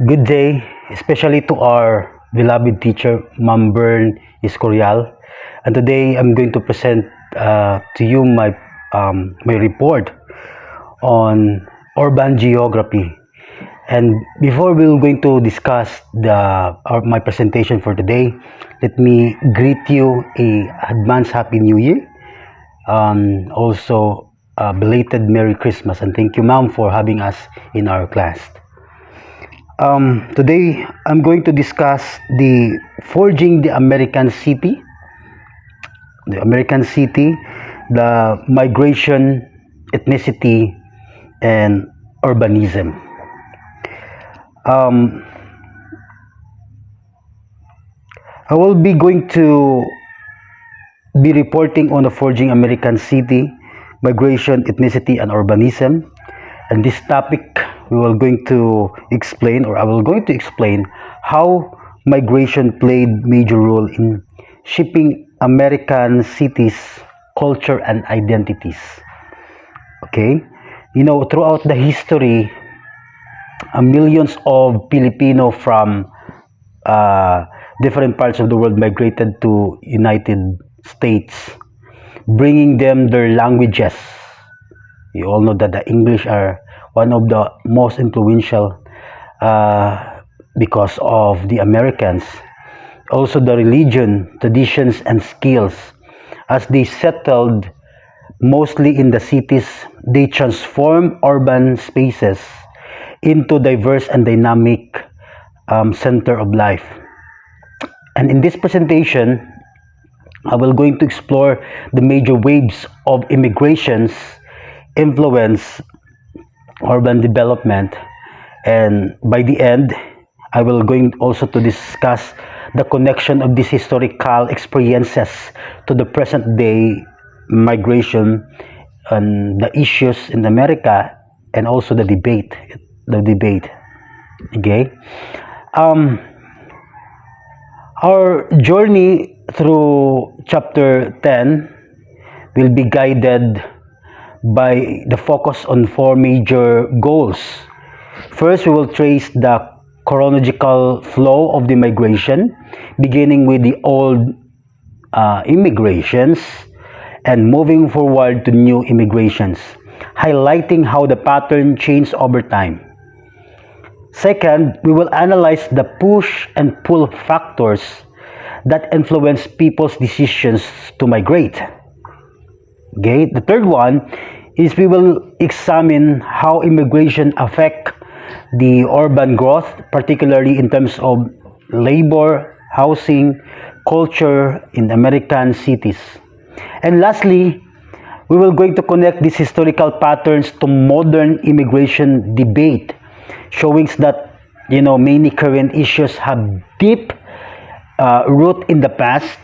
Good day, especially to our beloved teacher, Ma'am Bern Iscorial. And today I'm going to present to you my report on urban geography. And before we're going to discuss my presentation for today, let me greet you a advance Happy New Year. Also, belated Merry Christmas, and thank you, Ma'am, for having us in our class. Today, I'm going to discuss the forging the American city, the migration, ethnicity, and urbanism. I will be going to be reporting on the forging American city, migration, ethnicity, and urbanism. And this topic, we will going to explain, or I will going to explain how migration played major role in shaping American cities, culture, and identities. Okay, throughout the history, millions of Filipino from different parts of the world migrated to United States, bringing them their languages. You all know that the English are one of the most influential because of the Americans. Also the religion, traditions, and skills. As they settled mostly in the cities, they transformed urban spaces into diverse and dynamic center of life. And in this presentation, I will going to explore the major waves of immigrations influence urban development, and by the end I will going also to discuss the connection of these historical experiences to the present day migration and the issues in America, and also the debate. Okay, our journey through chapter 10 will be guided by the focus on four major goals. First, we will trace the chronological flow of the migration, beginning with the old immigrations and moving forward to new immigrations, highlighting how the pattern changed over time. Second, we will analyze the push and pull factors that influence people's decisions to migrate. Okay, the third one is we will examine how immigration affect the urban growth, particularly in terms of labor, housing, culture in American cities. And lastly, we will going to connect these historical patterns to modern immigration debate, showing that many current issues have deep root in the past.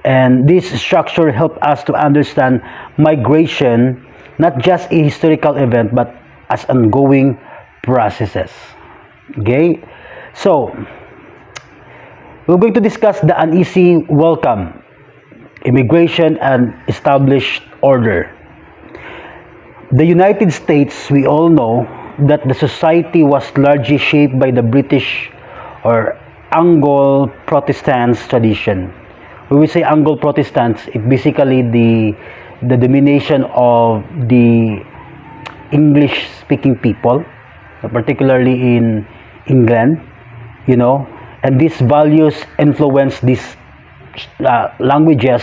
And this structure helps us to understand migration not just a historical event but as ongoing processes. Okay, so we're going to discuss the uneasy welcome, immigration, and established order. The United States, we all know that the society was largely shaped by the British or Anglo-Protestant tradition. When we say Anglo-Protestants, it basically the domination of the English-speaking people, particularly in England, and these values influence these languages,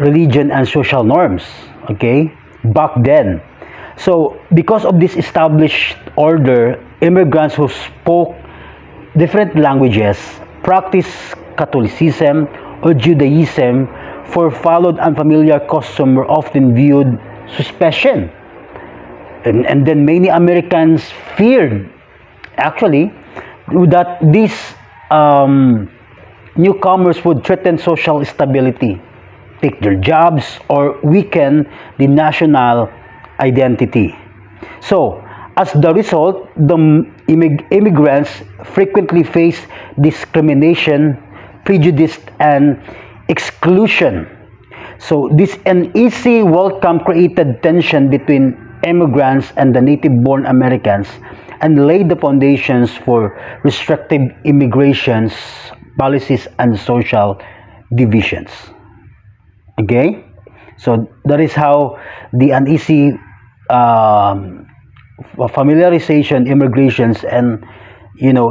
religion, and social norms, okay, back then. So, because of this established order, immigrants who spoke different languages, practiced Catholicism or Judaism, for followed unfamiliar customs were often viewed suspicion. And then many Americans feared, actually, that these newcomers would threaten social stability, take their jobs, or weaken the national identity. So, as the result, the immigrants frequently face discrimination, prejudice, and exclusion. So this uneasy welcome created tension between immigrants and the native-born Americans, and laid the foundations for restrictive immigrations, policies, and social divisions. Okay? So that is how the uneasy familiarization, immigrations, and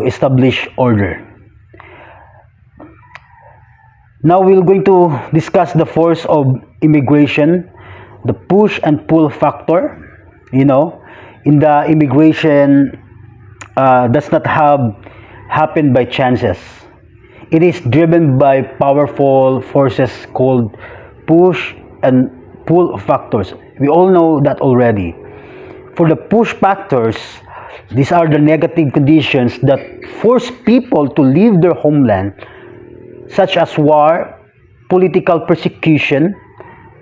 establish order. Now we're going to discuss the force of immigration, the push and pull factor. In the immigration does not have happen by chances. It is driven by powerful forces called push and pull factors. We all know that already. For the push factors, these are the negative conditions that force people to leave their homeland, such as war, political persecution.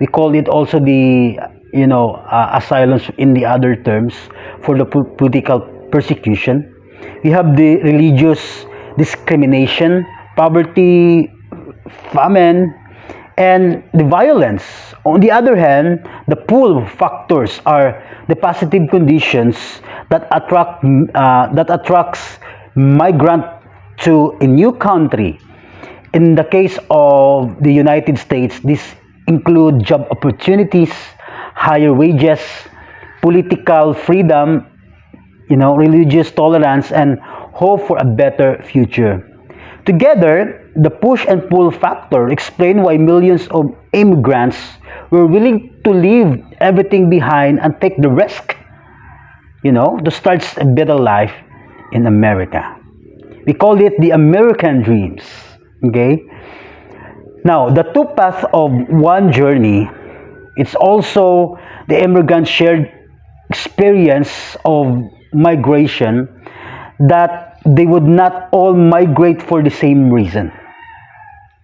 We call it also the asylum in the other terms for the political persecution. We have the religious discrimination, poverty, famine, and the violence. On the other hand, the pull factors are the positive conditions that attracts migrant to a new country. In the case of the United States, this include job opportunities, higher wages, political freedom, religious tolerance, and hope for a better future. Together, the push and pull factor explain why millions of immigrants were willing to leave everything behind and take the risk, to start a better life in America. We call it the American dreams. Okay? Now, the two paths of one journey, it's also the immigrant shared experience of migration, that they would not all migrate for the same reason.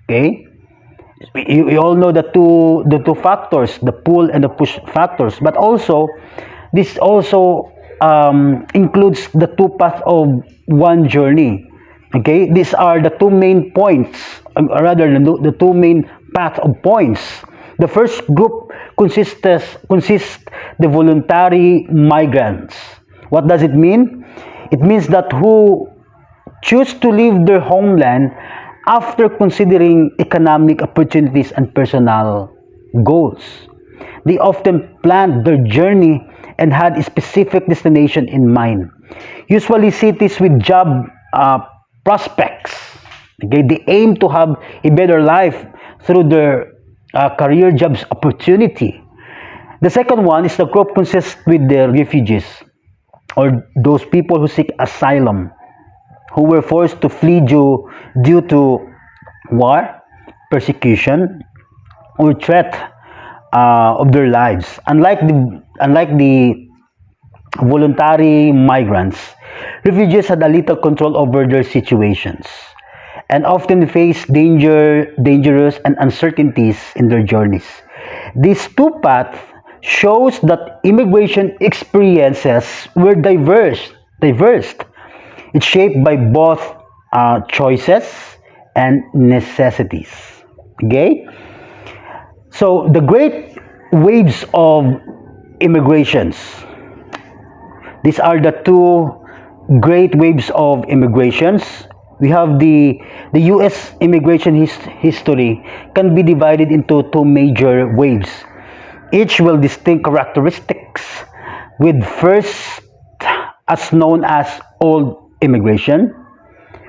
Okay? You all know the two factors, the pull and the push factors, but also this also includes the two paths of one journey. Okay, these are the two main points, the two main path of points. The first group consists the voluntary migrants. What does it mean? It means that who choose to leave their homeland after considering economic opportunities and personal goals. They often planned their journey and had a specific destination in mind. Usually cities with job prospects. Okay, they aim to have a better life through their career jobs opportunity. The second one is the group consists with the refugees, or those people who seek asylum, who were forced to flee due to war, persecution, or threat of their lives. Unlike the voluntary migrants, refugees had a little control over their situations and often faced dangerous and uncertainties in their journeys. These two paths shows that immigration experiences were diverse. It's shaped by both choices and necessities. Okay? So the great waves of immigrations. These are the two great waves of immigrations. We have the U.S. immigration history can be divided into two major waves. Each will distinct characteristics, with first as known as old immigration,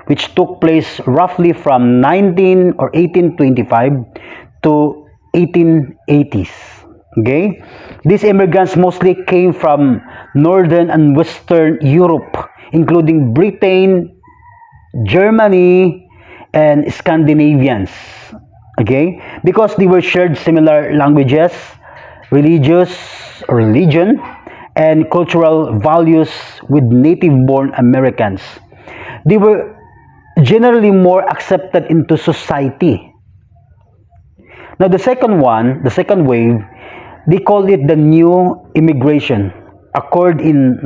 which took place roughly from 1825 to 1880s. Okay, these immigrants mostly came from northern and western Europe, including Britain, Germany, and Scandinavians. Okay, because they were shared similar languages, religion, and cultural values with native-born Americans. They were generally more accepted into society. Now the second wave, they call it the new immigration. Occurred from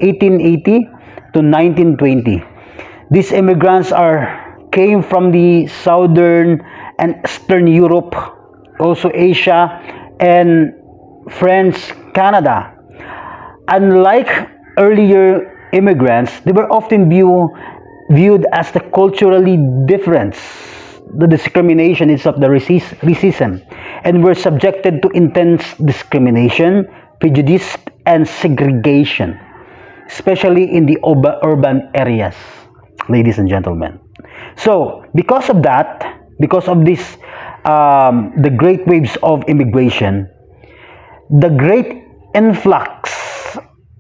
1880 to 1920. These immigrants came from the southern and eastern Europe, also Asia, and France, Canada. Unlike earlier immigrants, they were often viewed as the culturally different. The discrimination is of the racism, and were subjected to intense discrimination, prejudice, and segregation, especially in the urban areas, ladies and gentlemen. So, because of that, because of this, the great waves of immigration, the great influx,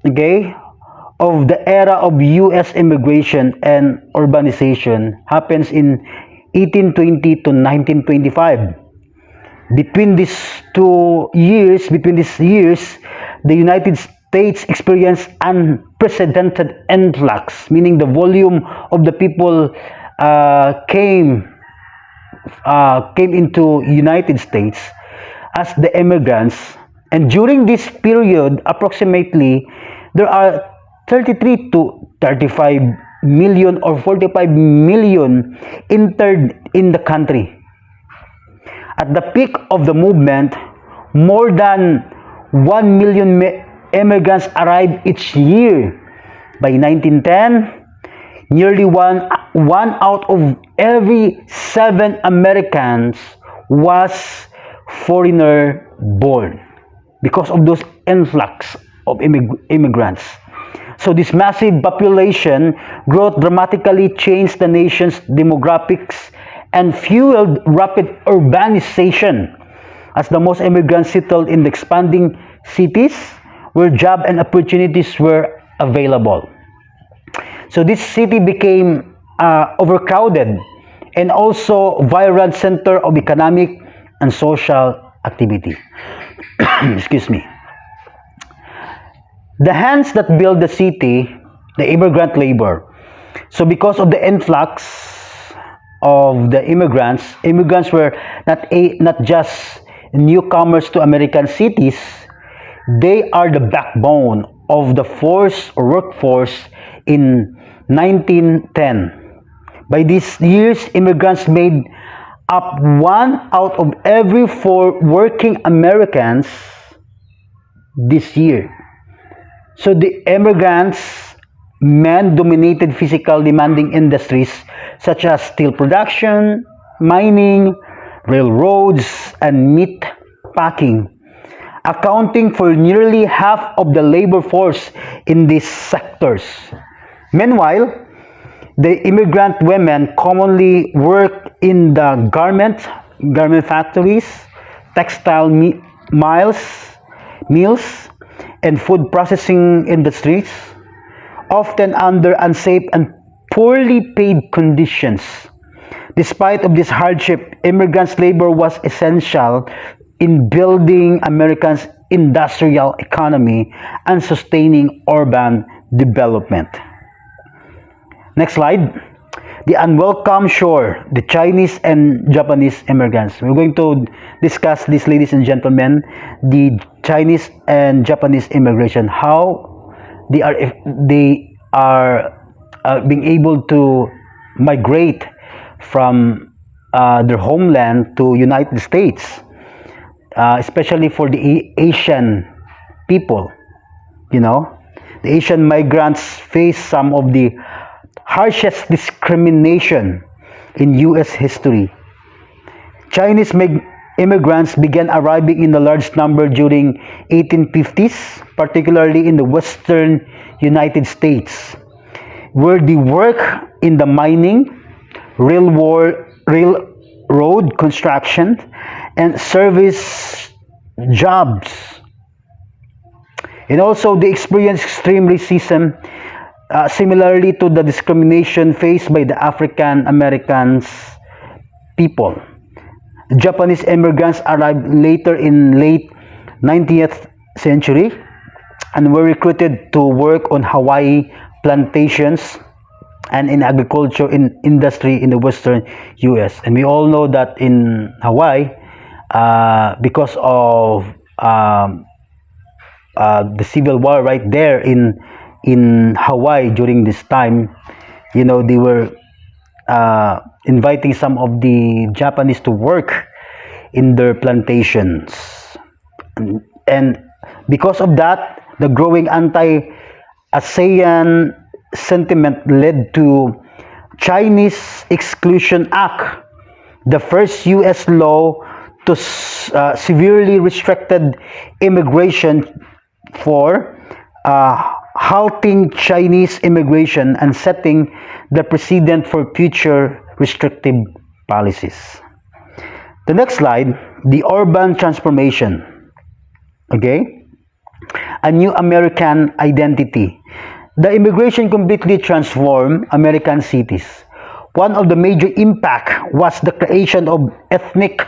okay, of the era of U.S. immigration and urbanization happens in 1820 to 1925. Between these years, the United States experienced unprecedented influx, meaning the volume of the people came into United States as the immigrants. And during this period, approximately, there are 33 to 35 million or 45 million entered in the country. At the peak of the movement, more than 1 million immigrants arrived each year. By 1910, nearly one out of every 7 Americans was foreigner born because of those influx of immigrants. So this massive population growth dramatically changed the nation's demographics and fueled rapid urbanization as the most immigrants settled in the expanding cities where job and opportunities were available. So this city became overcrowded and also vibrant center of economic and social activity. Excuse me. The hands that build the city, the immigrant labor. So because of the influx of the immigrants were not just newcomers to American cities, they are the backbone of the workforce in 1910. By these years, immigrants made up 1 out of every 4 working Americans this year. So the immigrants, men dominated physical demanding industries such as steel production, mining, railroads, and meat packing, accounting for nearly half of the labor force in these sectors. Meanwhile, the immigrant women commonly work in the garment factories, textile mills, and food processing industries, often under unsafe and poorly paid conditions. Despite of this hardship, immigrants' labor was essential in building America's industrial economy and sustaining urban development. Next slide. The unwelcome shore, the Chinese and Japanese immigrants. We're going to discuss this, ladies and gentlemen, the Chinese and Japanese immigration, how they are being able to migrate from their homeland to United States, especially for the Asian people. You know, the Asian migrants face some of the harshest discrimination in U.S. history. Chinese immigrants began arriving in a large number during 1850s, particularly in the western United States, where they work in the mining, railroad construction, and service jobs. And also they experienced extreme racism, similarly to the discrimination faced by the African Americans people. Japanese immigrants arrived later in late 19th century and were recruited to work on Hawaii plantations and in agriculture industry in the western U.S. And we all know that in Hawaii, because of the civil war right there in Hawaii during this time, you know, they were inviting some of the Japanese to work in their plantations, and Because of that, the growing anti-ASEAN sentiment led to Chinese Exclusion Act, the first U.S. law to severely restricted immigration for halting Chinese immigration and setting the precedent for future restrictive policies. The next slide, the urban transformation. Okay? A new American identity. The immigration completely transformed American cities. One of the major impact was the creation of ethnic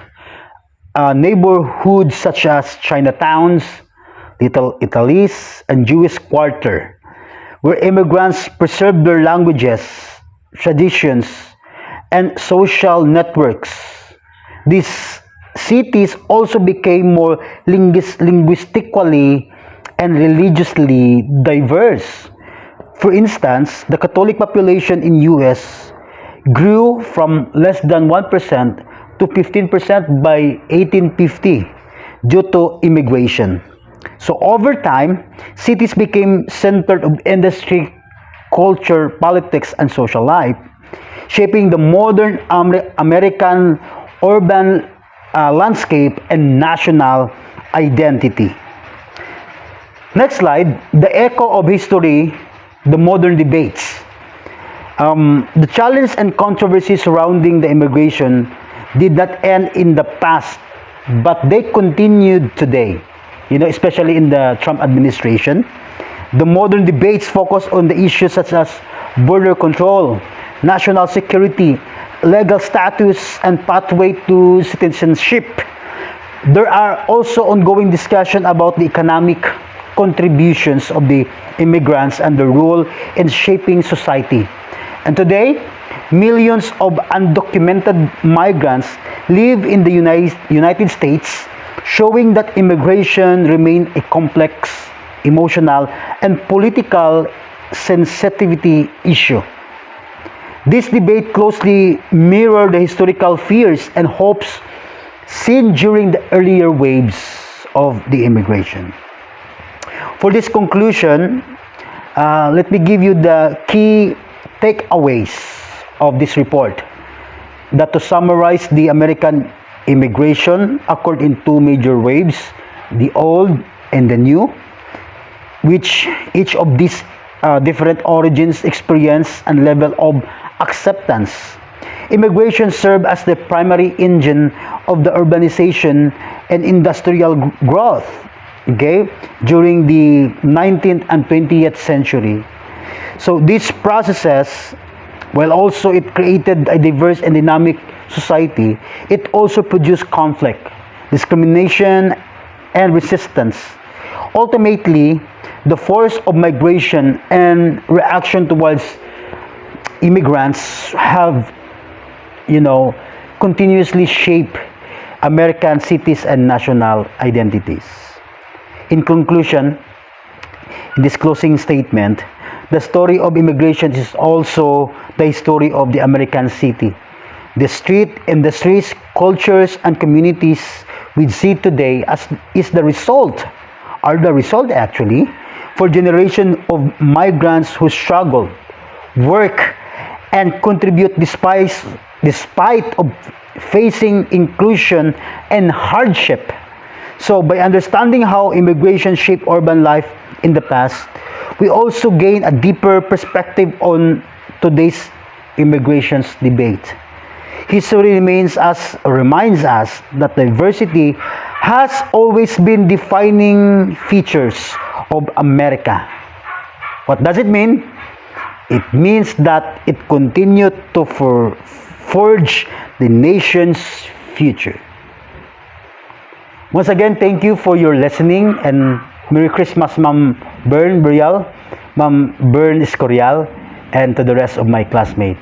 neighborhoods such as Chinatowns, Little Italy's, and Jewish Quarter, where immigrants preserved their languages, traditions, and social networks. These cities also became more linguistically and religiously diverse. For instance, the Catholic population in US grew from less than 1% to 15% by 1850 due to immigration. So over time, cities became centered of industry, culture, politics, and social life, shaping the modern American urban landscape and national identity. Next slide, the echo of history, the modern debates. The challenge and controversy surrounding the immigration did not end in the past, but they continued today. Especially in the Trump administration. The modern debates focus on the issues such as border control, national security, legal status, and pathway to citizenship. There are also ongoing discussions about the economic contributions of the immigrants and their role in shaping society. And today, millions of undocumented migrants live in the United States, showing that immigration remains a complex, emotional, and political sensitivity issue. This debate closely mirrors the historical fears and hopes seen during the earlier waves of the immigration. For this conclusion, let me give you the key takeaways of this report. That to summarize, the American immigration occurred in two major waves, the old and the new, which each of these different origins, experience, and level of acceptance. Immigration served as the primary engine of the urbanization and industrial growth, during the 19th and 20th century. So these processes, while also it created a diverse and dynamic society, it also produced conflict, discrimination, and resistance. Ultimately, the force of migration and reaction towards immigrants have, continuously shaped American cities and national identities. In conclusion, in this closing statement, the story of immigration is also the story of the American city. The street, industries, cultures, and communities we see today are the result actually, for generations of migrants who struggle, work, and contribute despite of facing inclusion and hardship. So by understanding how immigration shaped urban life in the past, we also gain a deeper perspective on today's immigration debate. History reminds us that diversity has always been defining features of America. What does it mean? It means that it continued to forge the nation's future. Once again, thank you for your listening, and Merry Christmas, Ma'am Bern Burial, Ma'am Bern Escorial, and to the rest of my classmates.